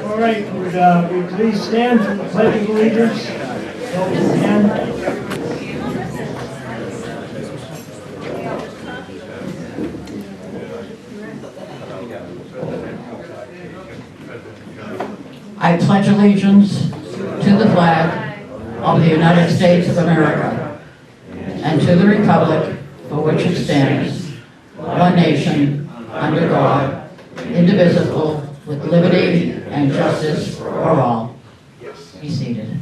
All right, would we please stand for the Pledge of Allegiance? Those who can. I pledge allegiance to the flag of the United States of America and to the republic for which it stands, one nation, under God, indivisible, with liberty and justice for all. Be seated.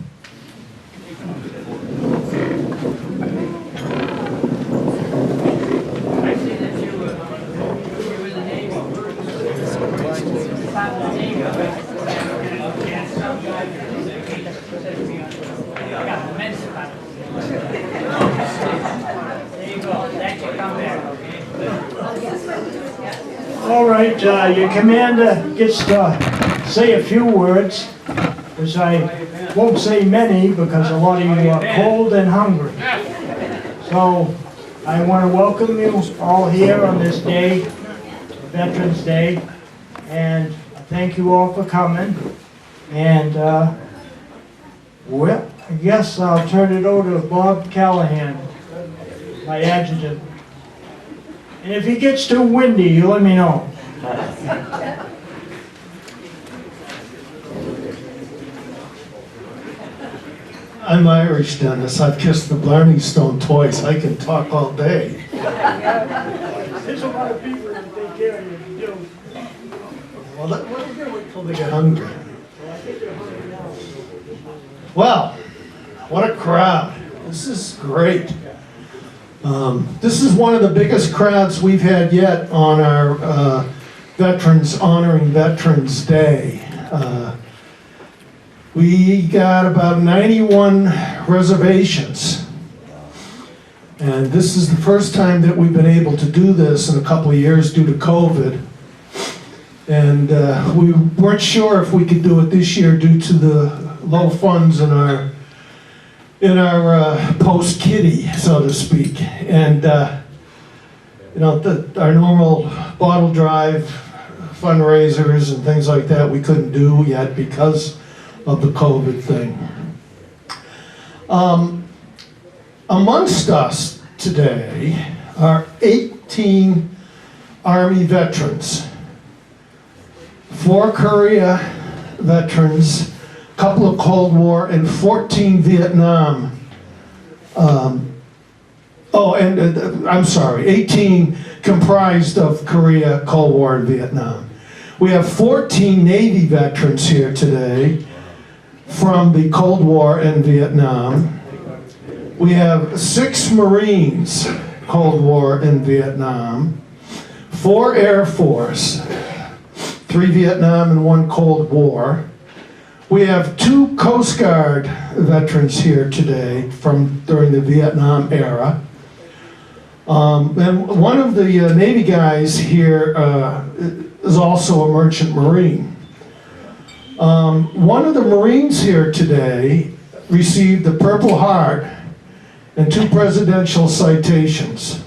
All right, your commander gets to say a few words, which I won't say many because a lot of you are cold and hungry. So I want to welcome you all here on this day, Veterans Day, and thank you all for coming. And well, I guess I'll turn it over to Bob Callahan, my adjutant. And if he gets too windy, you let me know. I'm Irish, Dennis. I've kissed the Blarney Stone twice. I can talk all day. There's a lot of people that take care of you, you do. Well, let me wait till they get hungry. Well, what a crowd. This is great. This is one of the biggest crowds we've had yet on our honoring Veterans Day. We got about 91 reservations. And this is the first time that we've been able to do this in a couple of years due to COVID. And we weren't sure if we could do it this year due to the low funds in our post-kitty, so to speak. And you know, our normal bottle drive fundraisers and things like that we couldn't do yet because of the COVID thing. Amongst us today are 18 Army veterans, 4 Korea veterans, a couple of Cold War, and 14 Vietnam. I'm sorry, 18 comprised of Korea, Cold War, and Vietnam. We have 14 Navy veterans here today from the Cold War and Vietnam. We have 6 Marines, Cold War and Vietnam, 4 Air Force, 3 Vietnam and 1 Cold War. We have 2 Coast Guard veterans here today from during the Vietnam era. And one of the Navy guys here is also a Merchant Marine. One of the Marines here today received the Purple Heart and 2 presidential citations.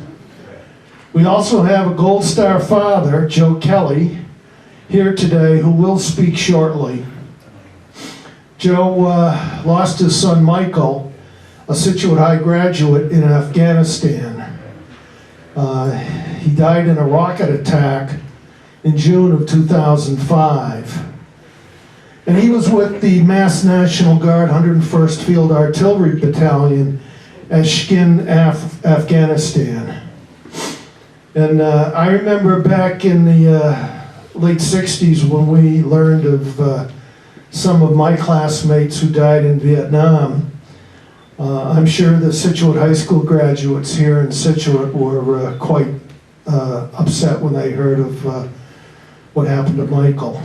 We also have a Gold Star father, Joe Kelly, here today who will speak shortly. Joe lost his son Michael, a Scituate High graduate in Afghanistan. He died in a rocket attack in June of 2005. And he was with the Mass National Guard 144's Field Artillery Battalion at Shkin, Afghanistan. And I remember back in the late 60s when we learned of some of my classmates who died in Vietnam. I'm sure the Scituate High School graduates here in Scituate were quite upset when they heard of what happened to Michael.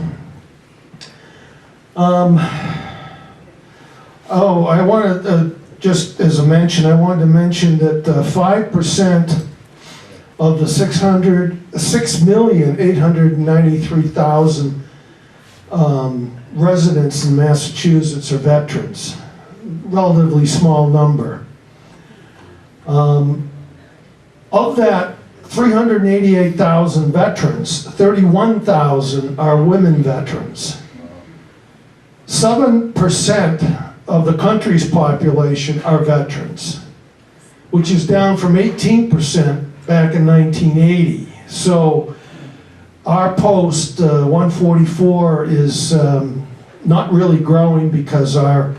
I wanted to, just as a mention, I wanted to mention that 5% of the 6,893,000 residents in Massachusetts are veterans. Relatively small number. Of that 388,000 veterans, 31,000 are women veterans. 7% of the country's population are veterans, which is down from 18% back in 1980. So our post 144 is not really growing because our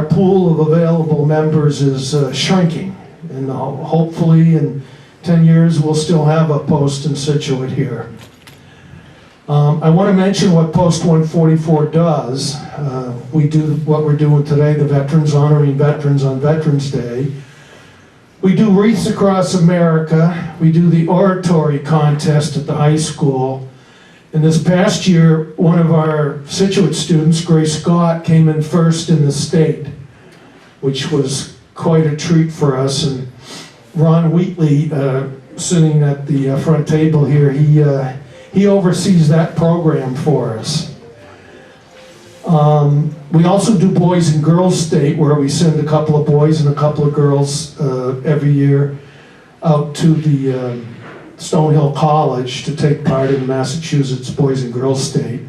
pool of available members is shrinking. And hopefully in 10 years we'll still have a post in Scituate here. I want to mention what Post 144 does. We do what we're doing today, the Veterans, honoring veterans on Veterans Day. We do wreaths across America. We do the oratory contest at the high school. And this past year, one of our Scituate students, Grace Scott, came in first in the state, which was quite a treat for us. And Ron Wheatley, sitting at the front table here, he oversees that program for us. We also do Boys and Girls State, where we send a couple of boys and a couple of girls every year out to the Stonehill College to take part in the Massachusetts Boys and Girls State.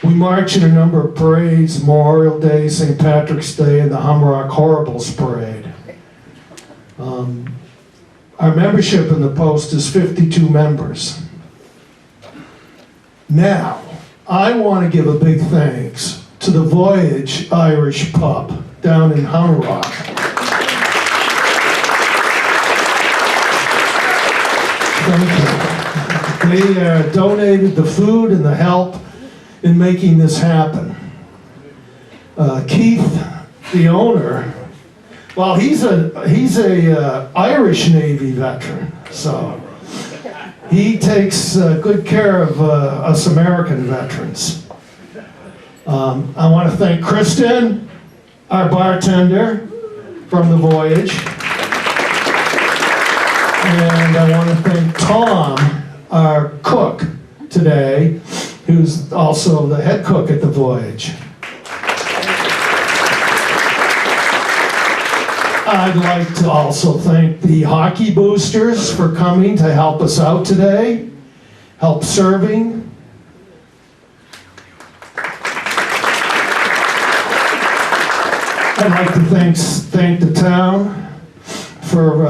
We march in a number of parades: Memorial Day, St. Patrick's Day, and the Humrock Horribles Parade. Our membership in the post is 52 members. Now, I want to give a big thanks to the Voyage Irish Pub down in Humrock. Thank you. They donated the food and the help in making this happen. Keith, the owner, well, he's a Irish Navy veteran, so he takes good care of us American veterans. I want to thank Kristen, our bartender from the Voyage. And I want to thank Tom, our cook today, who's also the head cook at the Voyage. I'd like to also thank the hockey boosters for coming to help us out today, help serving. I'd like to thank the town for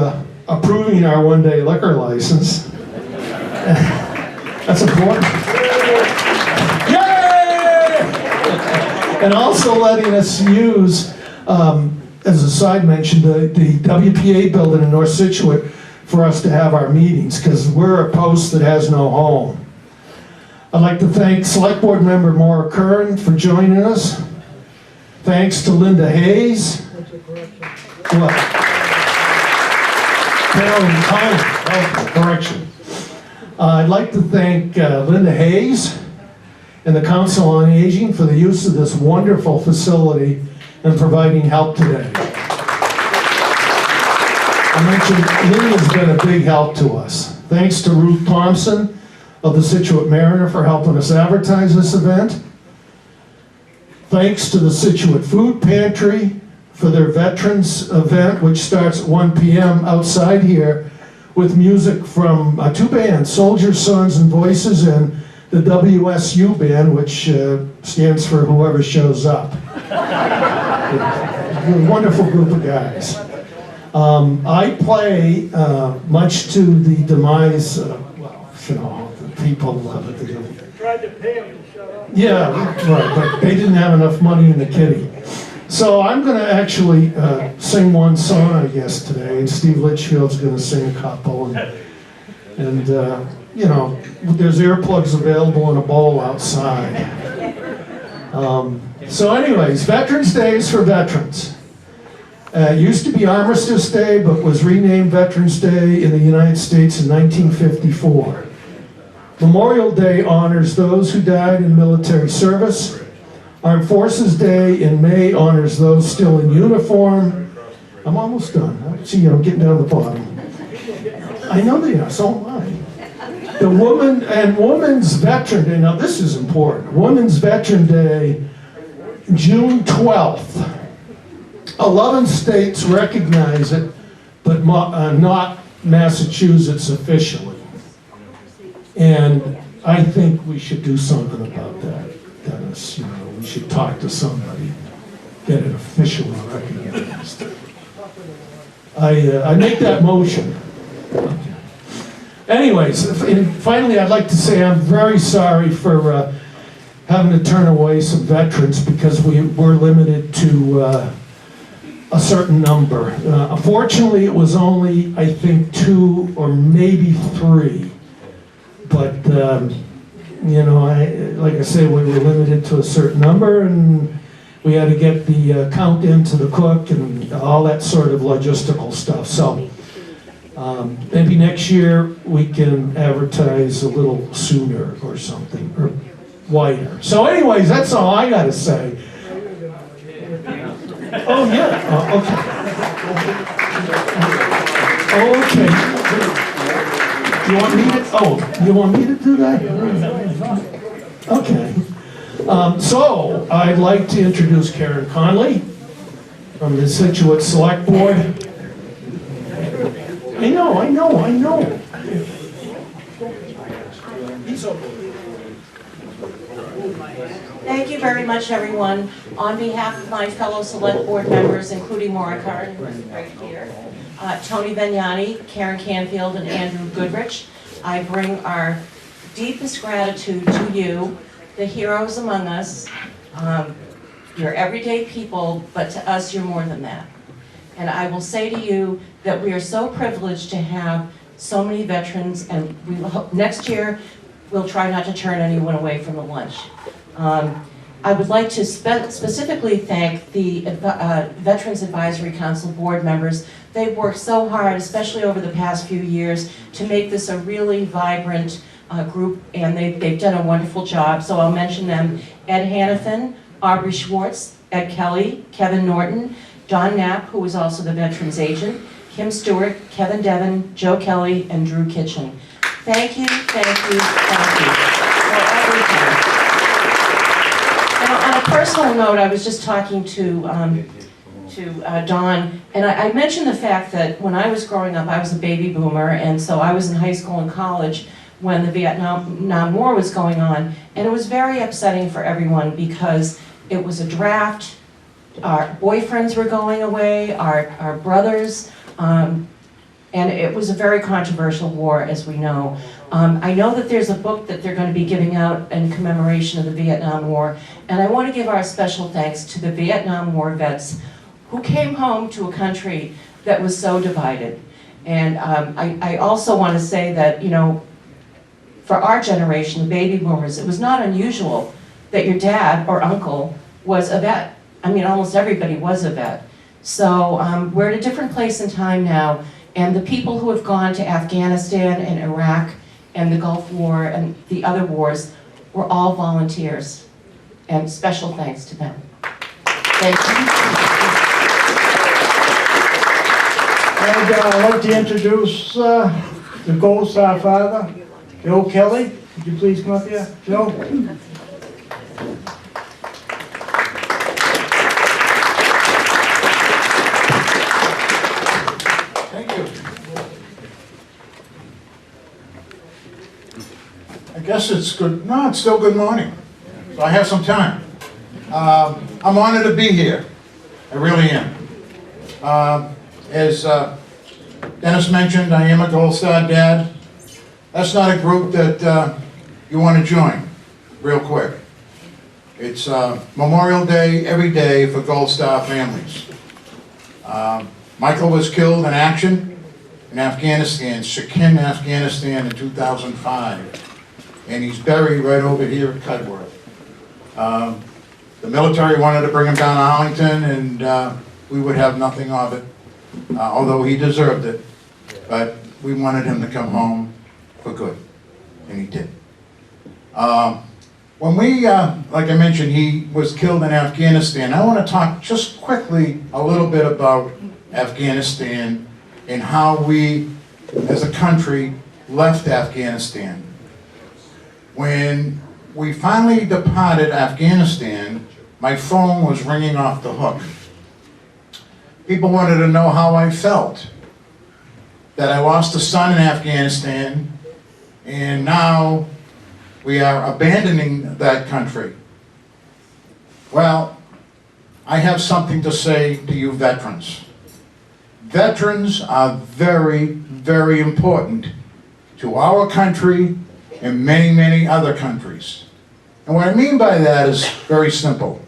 approving our one-day liquor license. That's important. Yay! And also letting us use, as a side mention, the WPA building in North Scituate for us to have our meetings, because we're a post that has no home. I'd like to thank Select Board Member Maura Curran for joining us. Thanks to Linda Hayes. What? Correction. I'd like to thank Linda Hayes and the Council on Aging for the use of this wonderful facility and providing help today. I mentioned Linda's been a big help to us. Thanks to Ruth Thompson of the Scituate Mariner for helping us advertise this event. Thanks to the Scituate Food Pantry for their Veterans event, which starts at 1 p.m. outside here with music from two bands, Soldiers, Sons, and Voices, and the WSU band, which stands for whoever shows up. A wonderful group of guys. I play, much to the demise, the people Tried to pay him to shut up. yeah, right, but they didn't have enough money in the kitty. So I'm going to actually sing one song, I guess, today, and Steve Litchfield's going to sing a couple. And there's earplugs available in a bowl outside. So anyways, Veterans Day is for veterans. It used to be Armistice Day, but was renamed Veterans Day in the United States in 1954. Memorial Day honors those who died in military service. Armed Forces Day in May honors those still in uniform. I'm almost done. See, I'm getting down to the bottom. I know they are, so am I. The Women's Veteran Day, now this is important. Women's Veteran Day, June 12th. 11 states recognize it, but not Massachusetts officially. And I think we should do something about that, Dennis. You know, we should talk to somebody, get it officially recognized. I make that motion. Anyways, and finally, I'd like to say I'm very sorry for having to turn away some veterans because we were limited to a certain number. Unfortunately, it was only, I think, 2 or maybe 3. But, you know, like I say, we were limited to a certain number, and we had to get the count into the cook and all that sort of logistical stuff. So maybe next year we can advertise a little sooner or something, or wider. So anyways, that's all I got to say. Oh, yeah. Okay. You want me to do that? Okay. So, I'd like to introduce Karen Conley from the Scituate Select Board. I know. Thank you very much, everyone. On behalf of my fellow select board members, including Maura Carden, who is right here, Tony Vignani, Karen Canfield, and Andrew Goodrich, I bring our deepest gratitude to you, the heroes among us. You're everyday people, but to us, you're more than that. And I will say to you that we are so privileged to have so many veterans, and we will hope next year we'll try not to turn anyone away from the lunch. I would like to specifically thank the Veterans Advisory Council board members. They've worked so hard, especially over the past few years, to make this a really vibrant group, and they've done a wonderful job. So I'll mention them: Ed Hannafin, Aubrey Schwartz, Ed Kelly, Kevin Norton, Don Knapp, who was also the Veterans Agent, Kim Stewart, Kevin Devon, Joe Kelly, and Drew Kitchen. Thank you for everything. Now, on a personal note, I was just talking to Don, and I mentioned the fact that when I was growing up, I was a baby boomer, and so I was in high school and college when the Vietnam War was going on, and it was very upsetting for everyone because it was a draft, our boyfriends were going away, our brothers, and it was a very controversial war, as we know. I know that there's a book that they're going to be giving out in commemoration of the Vietnam War, and I want to give our special thanks to the Vietnam War vets who came home to a country that was so divided. And I also want to say that, you know, for our generation, the baby boomers, it was not unusual that your dad or uncle was a vet. I mean, almost everybody was a vet. So we're at a different place in time now, and the people who have gone to Afghanistan and Iraq and the Gulf War and the other wars were all volunteers, and special thanks to them. Thank you. And I'd like to introduce the Gold Star father, Joe Kelly. Would you please come up here, Joe? I guess it's good. No, it's still good morning. So I have some time. I'm honored to be here. I really am. As Dennis mentioned, I am a Gold Star dad. That's not a group that you want to join real quick. It's Memorial Day every day for Gold Star families. Michael was killed in action in Afghanistan, Sikkim, Afghanistan in 2005. And he's buried right over here at Cudworth. The military wanted to bring him down to Arlington, and we would have nothing of it, although he deserved it. But we wanted him to come home for good, and he did. When we, like I mentioned, he was killed in Afghanistan, I want to talk just quickly a little bit about Afghanistan and how we, as a country, left Afghanistan. When we finally departed Afghanistan, my phone was ringing off the hook. People wanted to know how I felt. that I lost a son in Afghanistan, and now we are abandoning that country. Well, I have something to say to you veterans. Veterans are very, very important to our country and many, many other countries. And what I mean by that is very simple.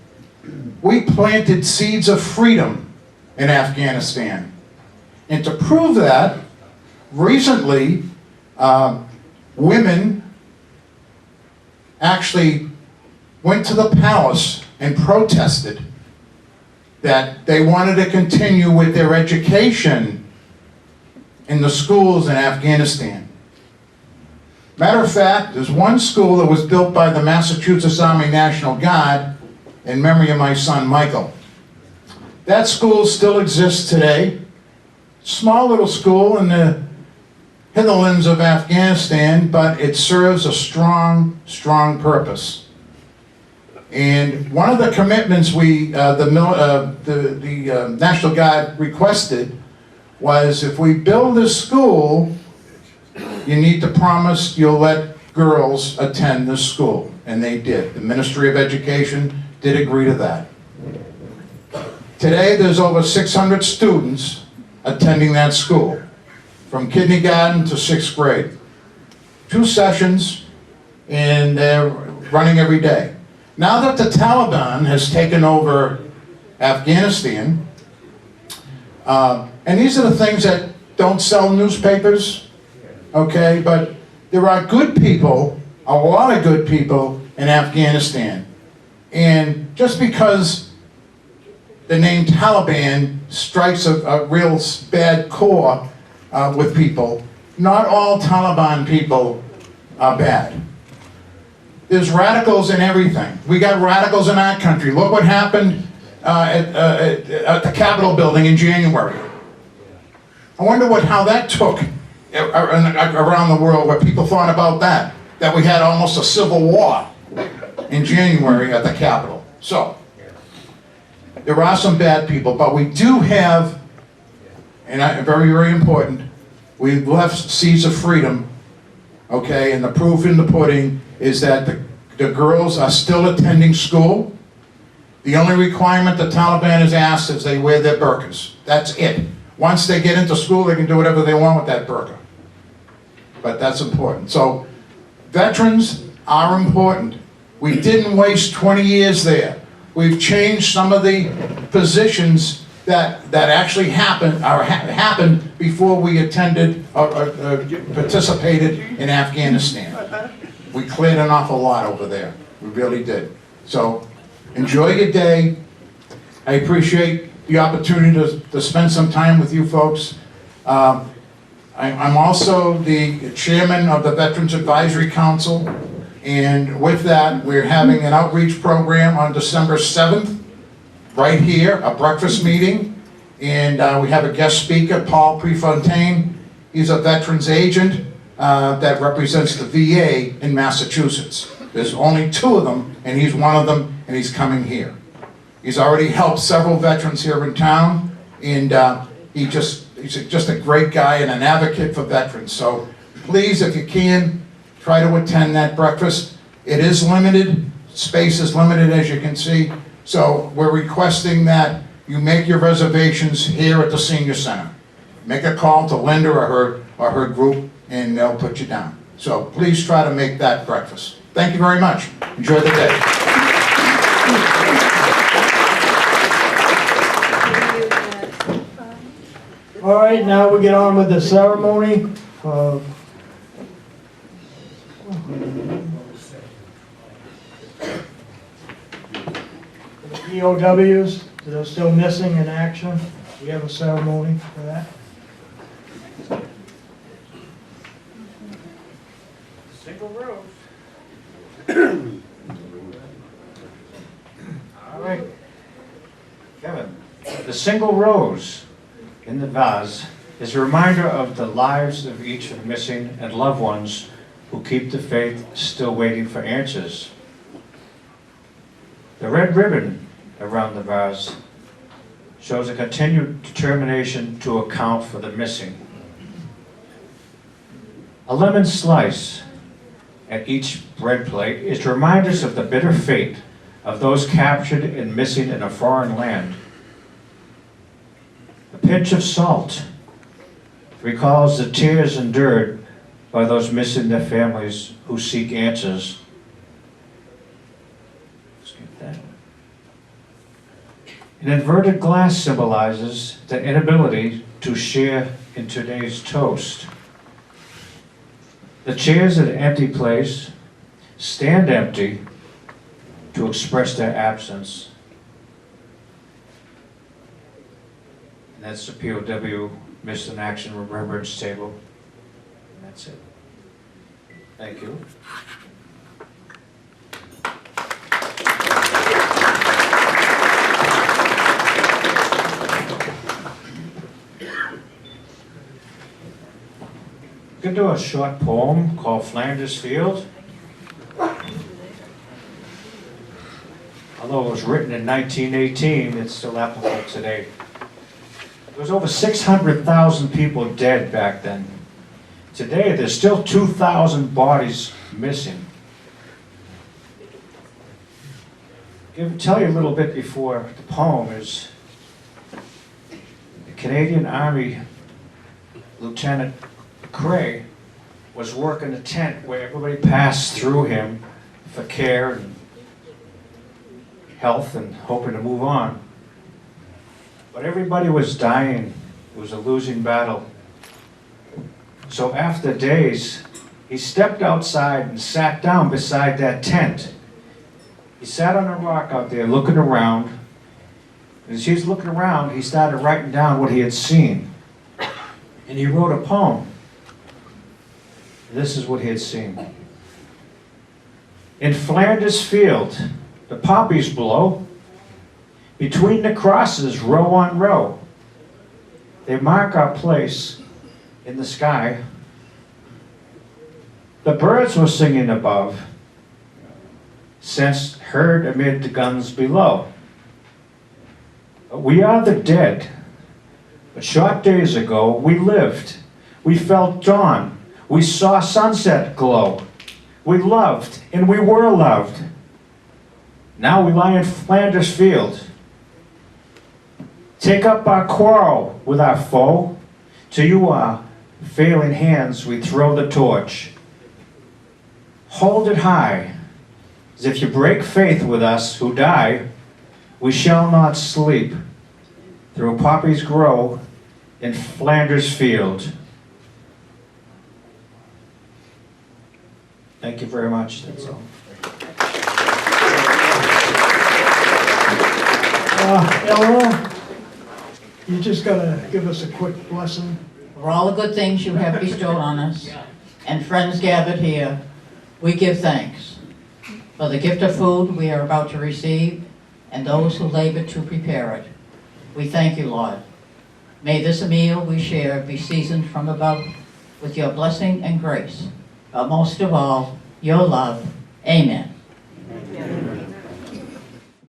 We planted seeds of freedom in Afghanistan. And to prove that, recently, women actually went to the palace and protested that they wanted to continue with their education in the schools in Afghanistan. Matter of fact, there's one school that was built by the Massachusetts Army National Guard in memory of my son Michael. That school still exists today. Small little school in the hinterlands of Afghanistan, but it serves a strong, strong purpose. And one of the commitments the National Guard requested was, if we build this school, you need to promise you'll let girls attend this school. And they did. The Ministry of Education did agree to that. Today there's over 600 students attending that school, from kindergarten to 6th grade. 2 sessions, and they're running every day. Now that the Taliban has taken over Afghanistan, and these are the things that don't sell newspapers, okay, but there are good people, a lot of good people in Afghanistan. And just because the name Taliban strikes a real bad core with people, not all Taliban people are bad. There's radicals in everything. We got radicals in our country. Look what happened at the Capitol building in January. I wonder how that took around the world, what people thought about that we had almost a civil war in January at the Capitol. So, there are some bad people, but we do have, and very, very important, we've left seeds of freedom, okay, and the proof in the pudding is that the girls are still attending school. The only requirement the Taliban has asked is they wear their burqas. That's it. Once they get into school, they can do whatever they want with that burqa. But that's important. So, veterans are important. We didn't waste 20 years there. We've changed some of the positions that actually happened before we attended or participated in Afghanistan. We cleared an awful lot over there. We really did. So enjoy your day. I appreciate the opportunity to spend some time with you folks. I'm also the chairman of the Veterans Advisory Council. And with that, we're having an outreach program on December 7th, right here, a breakfast meeting. And we have a guest speaker, Paul Prefontaine. He's a veterans agent that represents the VA in Massachusetts. There's only 2 of them, and he's one of them, and he's coming here. He's already helped several veterans here in town, and he's just a great guy and an advocate for veterans. So please, if you can, try to attend that breakfast. It is limited, space is limited, as you can see. So we're requesting that you make your reservations here at the Senior Center. Make a call to Linda or her group, and they'll put you down. So please try to make that breakfast. Thank you very much. Enjoy the day. All right, now we get on with the ceremony. The POWs that are still missing in action. We have a ceremony for that. Single rows. All right. Kevin, the single rose in the vase is a reminder of the lives of each of missing and loved ones who keep the faith, still waiting for answers. The red ribbon around the vase shows a continued determination to account for the missing. A lemon slice at each bread plate is to remind us of the bitter fate of those captured and missing in a foreign land. A pinch of salt recalls the tears endured by those missing their families who seek answers. Skip that. An inverted glass symbolizes the inability to share in today's toast. The chairs at an empty place stand empty to express their absence. And that's the POW Missed in Action Remembrance Table. And that's it. Thank you. We can do a short poem called Flanders Fields. Although it was written in 1918, it's still applicable today. There was over 600,000 people dead back then. Today, there's still 2,000 bodies missing. Tell you a little bit before the poem is the Canadian Army Lieutenant Cray was working a tent where everybody passed through him for care and health and hoping to move on. But everybody was dying. It was a losing battle. So after days, he stepped outside and sat down beside that tent. He sat on a rock out there looking around. As he was looking around, he started writing down what he had seen. And he wrote a poem. This is what he had seen. In Flanders Field, the poppies blow. Between the crosses, row on row. They mark our place in the sky. The birds were singing above, since heard amid the guns below. We are the dead, but short days ago we lived. We felt dawn. We saw sunset glow. We loved and we were loved. Now we lie in Flanders Field. Take up our quarrel with our foe. To you our failing hands we throw the torch. Hold it high, as if you break faith with us who die, we shall not sleep. Though poppies grow in Flanders Field. Thank you very much. That's all. Ella, you just gotta give us a quick blessing. For all the good things you have bestowed on us, and friends gathered here, we give thanks for the gift of food we are about to receive, and those who labored to prepare it. We thank you, Lord. May this meal we share be seasoned from above with your blessing and grace, but most of all, your love. Amen.